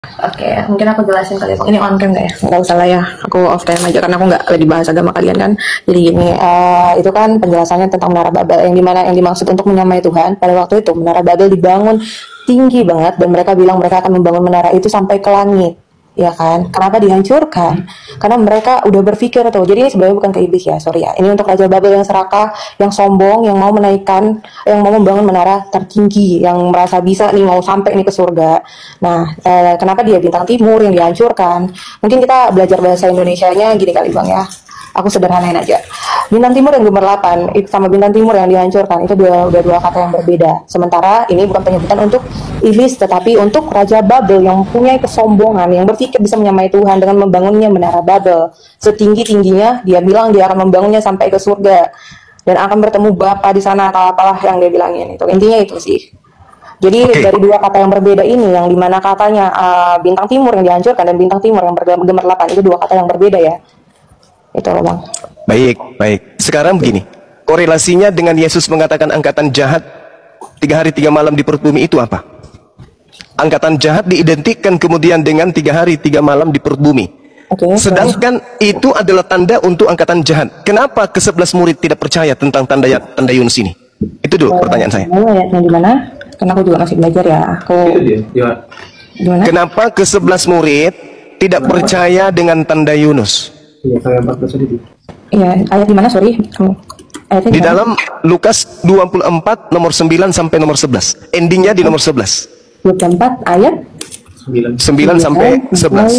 Oke, mungkin aku jelasin kali ya. Ini on cam nggak ya? Nggak usah lah ya. Aku off cam aja karena aku nggak lagi bahas agama kalian kan. Jadi gini, itu kan penjelasannya tentang Menara Babel yang dimana yang dimaksud untuk menyamai Tuhan. Pada waktu itu Menara Babel dibangun tinggi banget dan mereka bilang mereka akan membangun menara itu sampai ke langit. Ya kan? Kenapa dihancurkan? Karena mereka udah berpikir tuh. Jadi ini sebenarnya bukan ke iblis ya, sorry ya. Ini untuk Raja Babel yang serakah, yang sombong, yang mau menaikkan, yang mau membangun menara tertinggi, yang merasa bisa nih mau sampai nih ke surga. Nah, kenapa dia bintang timur yang dihancurkan? Mungkin kita belajar bahasa Indonesianya gini kali bang ya. Aku sederhanain aja. Bintang timur yang gemerlapan itu sama bintang timur yang dihancurkan itu udah dua kata yang berbeda. Sementara ini bukan penyebutan untuk iblis tetapi untuk Raja Babel yang mempunyai kesombongan yang berpikir bisa menyamai Tuhan dengan membangunnya menara Babel setinggi-tingginya. Dia bilang dia akan membangunnya sampai ke surga dan akan bertemu Bapa di sana atau apalah yang dia bilangin itu. Intinya itu sih. Jadi dari dua kata yang berbeda ini yang dimana katanya bintang timur yang dihancurkan dan bintang timur yang bergemerlapan itu dua kata yang berbeda ya. Itu loh bang. Baik. Sekarang begini, korelasinya dengan Yesus mengatakan angkatan jahat 3 hari 3 malam di perut bumi itu apa? Angkatan jahat diidentikan kemudian dengan 3 hari 3 malam di perut bumi. Sedangkan itu adalah tanda untuk angkatan jahat. Kenapa ke-11 murid tidak percaya tentang tanda Yunus ini? Itu dulu pertanyaan saya. Ayatnya di mana? Karena aku juga masih belajar ya. Kenapa ke-11 murid tidak percaya dengan tanda Yunus? Iya, ayat 14 tadi. Iya, ayat di mana, sorry? Di dalam Lukas 24 nomor 9 sampai nomor 11. Endingnya di nomor 11. 24 ayat 9 sampai 11.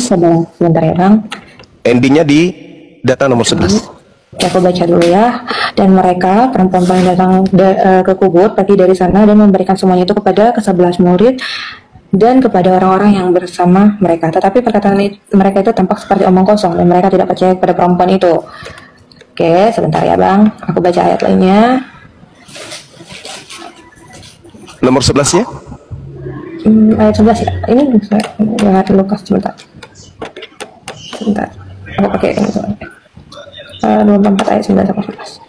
Sebentar ya, Bang. Endingnya di data nomor 11. Oke, aku baca dulu ya. Dan mereka, perempuan-perempuan datang ke kubur, pergi dari sana dan memberikan semuanya itu kepada ke-11 murid dan kepada orang-orang yang bersama mereka. Tetapi perkataan mereka itu tampak seperti omong kosong dan mereka tidak percaya kepada perempuan itu. Oke, sebentar ya bang, aku baca ayat lainnya. Nomor 11-nya? Ayat 11 ya. Ini yang ada Lukas, sebentar. Aku pakai ini soalnya. 24 ayat 9 sampai 11.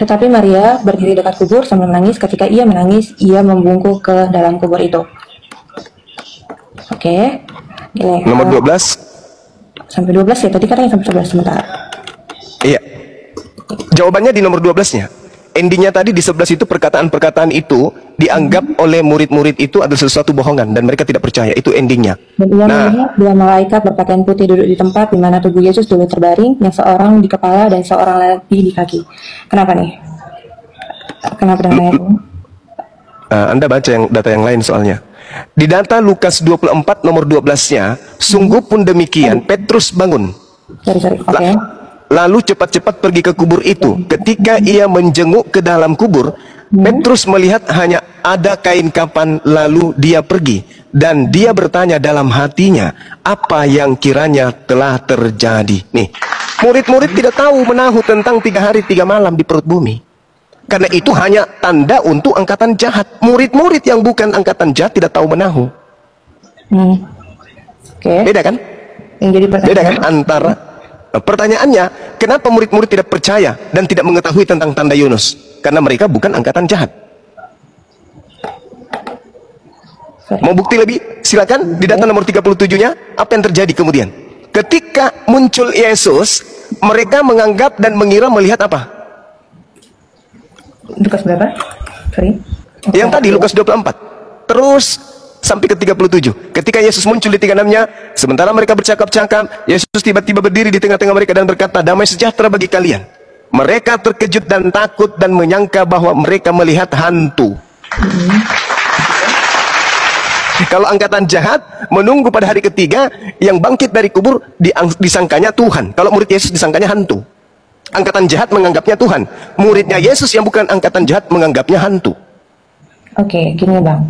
Tetapi Maria berdiri dekat kubur sambil menangis. Ketika ia menangis, ia membungkuk ke dalam kubur itu. Oke. Nomor 12. Sampai 12 ya, tadi katanya sampai 11 sebentar. Iya. Jawabannya di nomor 12-nya. Endingnya tadi di 11 itu perkataan-perkataan itu dianggap oleh murid-murid itu adalah sesuatu bohongan dan mereka tidak percaya. Itu endingnya. Dan ia melihat dua malaikat berpakaian putih duduk di tempat di mana tubuh Yesus dulu terbaring, yang seorang di kepala dan seorang lagi di kaki. Kenapa nih? Kenapa dengan ayat ini? Anda baca yang data yang lain soalnya. Di data Lukas 24 nomor 12-nya, sungguh pun demikian, Petrus bangun. Oke. Lalu cepat-cepat pergi ke kubur itu. Ketika ia menjenguk ke dalam kubur, Petrus melihat hanya ada kain kapan, lalu dia pergi. Dan dia bertanya dalam hatinya, apa yang kiranya telah terjadi. Nih, murid-murid tidak tahu menahu tentang 3 hari 3 malam di perut bumi. Karena itu hanya tanda untuk angkatan jahat. Murid-murid yang bukan angkatan jahat tidak tahu menahu. Beda kan? Beda kan antara pertanyaannya, kenapa murid-murid tidak percaya dan tidak mengetahui tentang tanda Yunus? Karena mereka bukan angkatan jahat. Mau bukti lebih? Silakan di data nomor 37-nya, apa yang terjadi kemudian? Ketika muncul Yesus, mereka menganggap dan mengira melihat apa? Lukas berapa? Sorry. Yang tadi Lukas 24. Terus sampai ke 37. Ketika Yesus muncul di tiga-enamnya, sementara mereka bercakap-cakap, Yesus tiba-tiba berdiri di tengah-tengah mereka dan berkata, damai sejahtera bagi kalian. Mereka terkejut dan takut dan menyangka bahwa mereka melihat hantu. Kalau angkatan jahat menunggu pada hari ketiga, yang bangkit dari kubur disangkanya Tuhan. Kalau murid Yesus disangkanya hantu. Angkatan jahat menganggapnya Tuhan. Muridnya Yesus yang bukan angkatan jahat menganggapnya hantu. Oke, gini bang.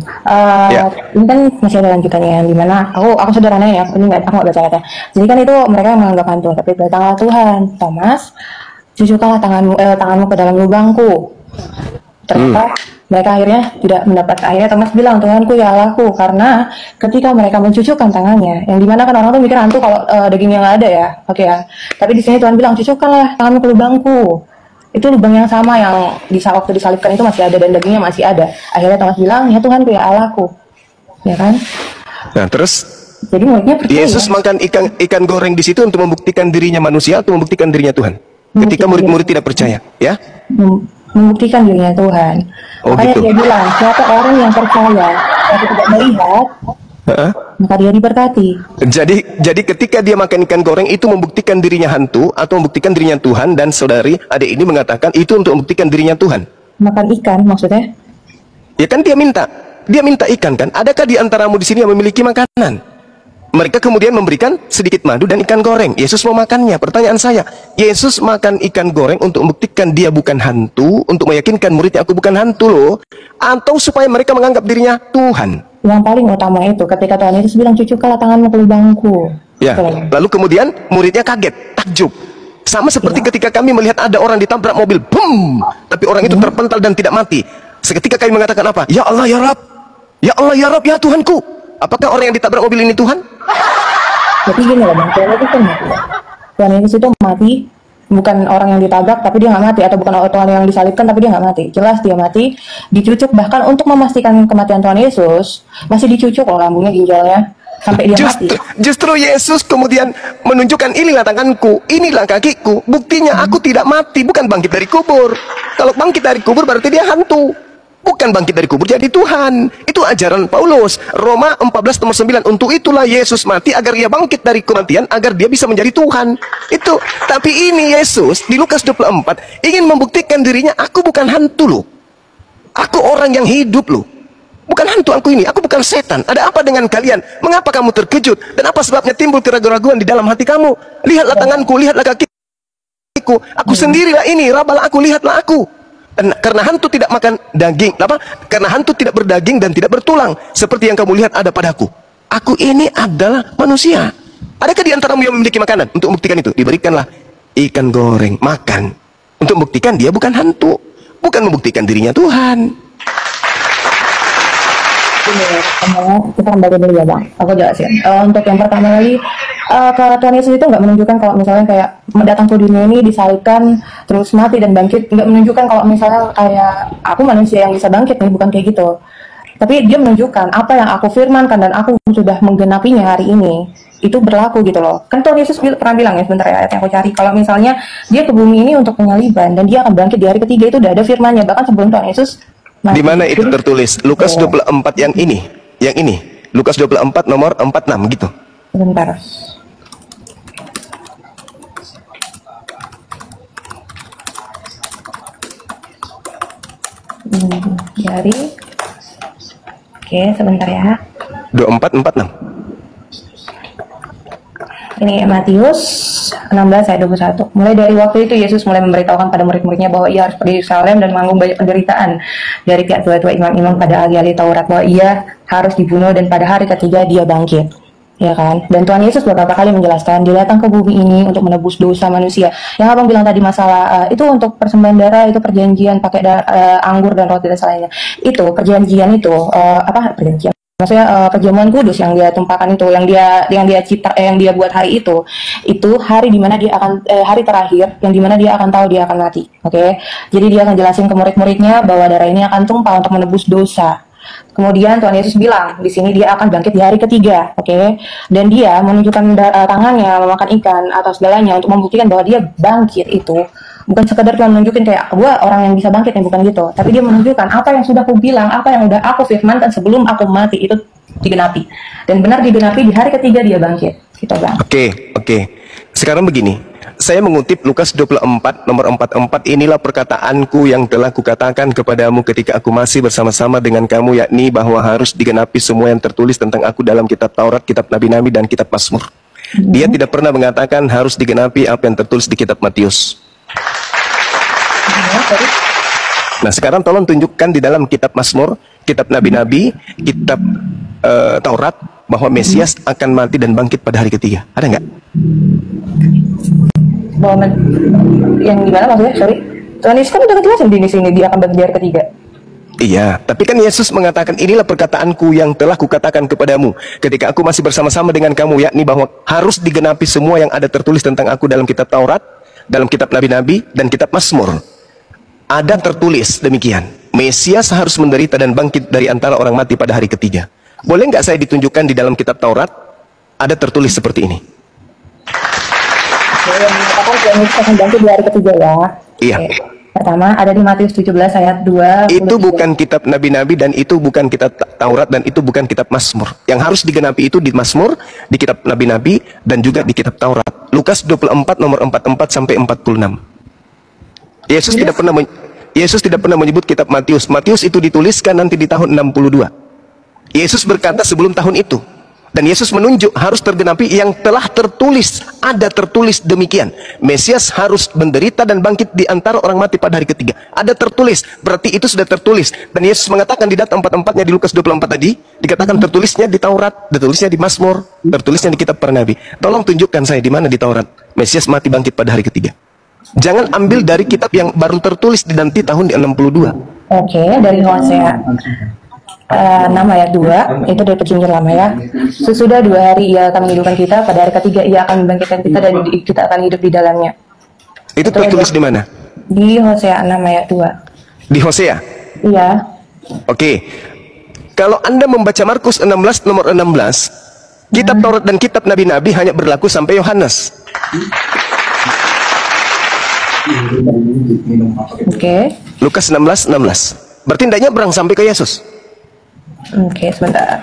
Ini kan masih ada lanjutannya yang dimana aku sederhana ya. Ini aku nggak baca kata. Jadi kan itu mereka menganggap hantu, tapi datanglah Tuhan. Thomas, cucukkanlah tanganmu ke dalam lubangku. Ternyata mereka akhirnya tidak mendapat. Akhirnya Thomas bilang, Tuhanku ya Allahku, karena ketika mereka mencucukkan tangannya, yang dimana kan orang tuh mikir hantu kalau dagingnya nggak ada ya, oke ya. Tapi di sini Tuhan bilang, cucukkanlah tanganmu ke lubangku. Itu lubang yang sama yang waktu disalibkan itu masih ada dan dagingnya masih ada. Akhirnya Thomas bilang, ya Tuhanku ya Allahku, ya kan? Nah, terus Jadi muridnya percaya. Yesus makan ikan goreng di situ untuk membuktikan dirinya manusia atau membuktikan dirinya Tuhan? Ketika murid-murid tidak percaya, ya? Membuktikan dirinya Tuhan. Oh, Makanya gitu. dia bilang, siapa orang yang percaya tapi tidak melihat, maka dia diberkati. Jadi ketika dia makan ikan goreng itu membuktikan dirinya hantu atau membuktikan dirinya Tuhan, dan saudari adik ini mengatakan itu untuk membuktikan dirinya Tuhan. Makan ikan maksudnya? Ya kan dia minta ikan kan? Adakah di antaramu di sini yang memiliki makanan? Mereka kemudian memberikan sedikit madu dan ikan goreng. Yesus mau makannya. Pertanyaan saya, Yesus makan ikan goreng untuk membuktikan dia bukan hantu, untuk meyakinkan muridnya aku bukan hantu loh, atau supaya mereka menganggap dirinya Tuhan? Yang paling utama itu ketika Tuhan Yesus bilang, cucukkanlah tanganmu ke lubangku. Ya, lalu kemudian muridnya kaget, takjub. Sama seperti ketika kami melihat ada orang ditabrak mobil, boom, tapi orang itu terpental dan tidak mati. Seketika kami mengatakan apa? Ya Allah ya Rabb, ya Allah ya Rabb, ya Tuhanku. Apakah orang yang ditabrak mobil ini Tuhan? Jadi gini loh Bang, Tuhan Yesus kan mati. Tuhan Yesus itu mati, bukan orang yang ditabrak tapi dia nggak mati, atau bukan Tuhan yang disalibkan tapi dia nggak mati. Jelas dia mati, dicucuk. Bahkan untuk memastikan kematian Tuhan Yesus, masih dicucuk loh lambungnya, ginjalnya, sampai dia mati. Justru Yesus kemudian menunjukkan, inilah tanganku, inilah kakiku, buktinya aku tidak mati, bukan bangkit dari kubur. Kalau bangkit dari kubur berarti dia hantu. Bukan bangkit dari kubur jadi Tuhan. Itu ajaran Paulus, Roma 14 nomor 9. Untuk itulah Yesus mati, agar ia bangkit dari kematian, agar dia bisa menjadi Tuhan. Itu. Tapi ini Yesus di Lukas 24 ingin membuktikan dirinya, aku bukan hantu loh, aku orang yang hidup loh, bukan hantu aku ini, aku bukan setan. Ada apa dengan kalian? Mengapa kamu terkejut? Dan apa sebabnya timbul keraguan-raguan di dalam hati kamu? Lihatlah tanganku, lihatlah kakiku, aku sendirilah ini, rabalah aku, lihatlah aku. Karena hantu tidak makan daging, apa? Karena hantu tidak berdaging dan tidak bertulang, seperti yang kamu lihat ada padaku. Aku ini adalah manusia. Adakah di antaramu yang memiliki makanan? Untuk membuktikan itu, diberikanlah ikan goreng, makan. Untuk membuktikan dia bukan hantu, bukan membuktikan dirinya Tuhan. Kita kembali dulu ya Bang, aku jelasin. Untuk yang pertama kali, kalau Tuhan Yesus itu nggak menunjukkan kalau misalnya kayak datang ke dunia ini disalibkan terus mati dan bangkit, nggak menunjukkan kalau misalnya kayak aku manusia yang bisa bangkit nih, bukan kayak gitu. Tapi dia menunjukkan apa yang aku firmankan dan aku sudah menggenapinya hari ini, itu berlaku gitu loh. Kan Tuhan Yesus pernah bilang ya, sebentar ya ayat yang aku cari, kalau misalnya dia ke bumi ini untuk penyaliban dan dia akan bangkit di hari ketiga, itu udah ada firmannya bahkan sebelum Tuhan Yesus mati. Di mana itu tertulis? Lukas 24 yang ini. Lukas 24 nomor 46 gitu. Sebentar. Dari oke, sebentar ya. 2446. Ini Matius 16 ayat 21. Mulai dari waktu itu Yesus mulai memberitahukan pada murid-muridnya bahwa ia harus pergi ke Yerusalem dan menanggung banyak penderitaan dari pihak tua-tua imam-imam pada ahli-ahli Taurat, bahwa ia harus dibunuh dan pada hari ketiga dia bangkit. Ya kan? Dan Tuhan Yesus beberapa kali menjelaskan dia datang ke bumi ini untuk menebus dosa manusia. Yang abang bilang tadi masalah itu untuk persembahan darah, itu perjanjian pakai anggur dan roti dan lainnya. Itu perjanjian itu apa perjanjian? Maksudnya perjamuan kudus yang dia tumpahkan itu, yang dia buat hari itu hari dimana dia akan hari terakhir yang dimana dia akan tahu dia akan mati. Oke? Jadi dia akan jelasin ke murid-muridnya bahwa darah ini akan tumpah untuk menebus dosa. Kemudian Tuhan Yesus bilang di sini dia akan bangkit di hari ketiga, oke? Dan dia menunjukkan tangannya memakan ikan atau segalanya untuk membuktikan bahwa dia bangkit itu bukan sekedar Tuhan menunjukin kayak gua orang yang bisa bangkit, yang bukan gitu. Tapi dia menunjukkan apa yang sudah aku bilang, apa yang udah aku firmankan sebelum aku mati itu digenapi. Dan benar digenapi di hari ketiga dia bangkit. Gitu, Bang. Oke. Sekarang begini. Saya mengutip Lukas 24 nomor 44, inilah perkataanku yang telah kukatakan kepadamu ketika aku masih bersama-sama dengan kamu, yakni bahwa harus digenapi semua yang tertulis tentang aku dalam kitab Taurat, kitab Nabi-Nabi, dan kitab Mazmur. Dia tidak pernah mengatakan harus digenapi apa yang tertulis di kitab Matius. Nah sekarang tolong tunjukkan di dalam kitab Mazmur, kitab Nabi-Nabi, kitab Taurat, bahwa Mesias akan mati dan bangkit pada hari ketiga. Ada nggak? Bahwa yang gimana maksudnya? Sorry, Tuhan Yesus kan udah kejelasan di sini dia akan bangkit di hari ketiga. Iya, tapi kan Yesus mengatakan, inilah perkataanku yang telah kukatakan kepadamu ketika aku masih bersama-sama dengan kamu, yakni bahwa harus digenapi semua yang ada tertulis tentang aku dalam kitab Taurat, dalam kitab Nabi-Nabi, dan kitab Mazmur. Ada tertulis demikian, Mesias harus menderita dan bangkit dari antara orang mati pada hari ketiga. Boleh nggak saya ditunjukkan di dalam kitab Taurat ada tertulis seperti ini? Oke, yang mengatakan Tuhan Yesus akan bangkit di hari ketiga ya. Iya. Oke. Pertama ada di Matius 17 ayat 2. Itu bukan kitab Nabi-Nabi, dan itu bukan kitab Taurat, dan itu bukan kitab Mazmur. Yang harus digenapi itu di Mazmur, di kitab Nabi-Nabi, dan juga di kitab Taurat. Lukas 24 nomor 44 sampai 46. Yesus tidak pernah menyebut kitab Matius. Matius itu dituliskan nanti di tahun 62. Yesus berkata sebelum tahun itu. Dan Yesus menunjuk harus tergenapi yang telah tertulis. Ada tertulis demikian, Mesias harus menderita dan bangkit di antara orang mati pada hari ketiga. Ada tertulis, berarti itu sudah tertulis. Dan Yesus mengatakan di data 44-nya di Lukas 24 tadi, dikatakan tertulisnya di Taurat, tertulisnya di Mazmur, tertulisnya di kitab para nabi. Tolong tunjukkan saya di mana di Taurat Mesias mati bangkit pada hari ketiga. Jangan ambil dari kitab yang baru tertulis di nanti tahun 62. Oke, dari Hosea 6 ayat 2, itu dari perjanjian lama ya. Sesudah 2 hari ia akan menghidupkan kita, pada hari ketiga ia akan membangkitkan kita dan kita akan hidup di dalamnya. Itu tertulis di mana? Di Hosea 6 ayat 2. Di Hosea? Iya. Oke. Kalau Anda membaca Markus 16 nomor 16, kitab Taurat dan kitab Nabi-Nabi hanya berlaku sampai Yohanes. Oke. Lukas 16:16. Berarti hendaknya berang sampai ke Yesus. Oke, sebentar.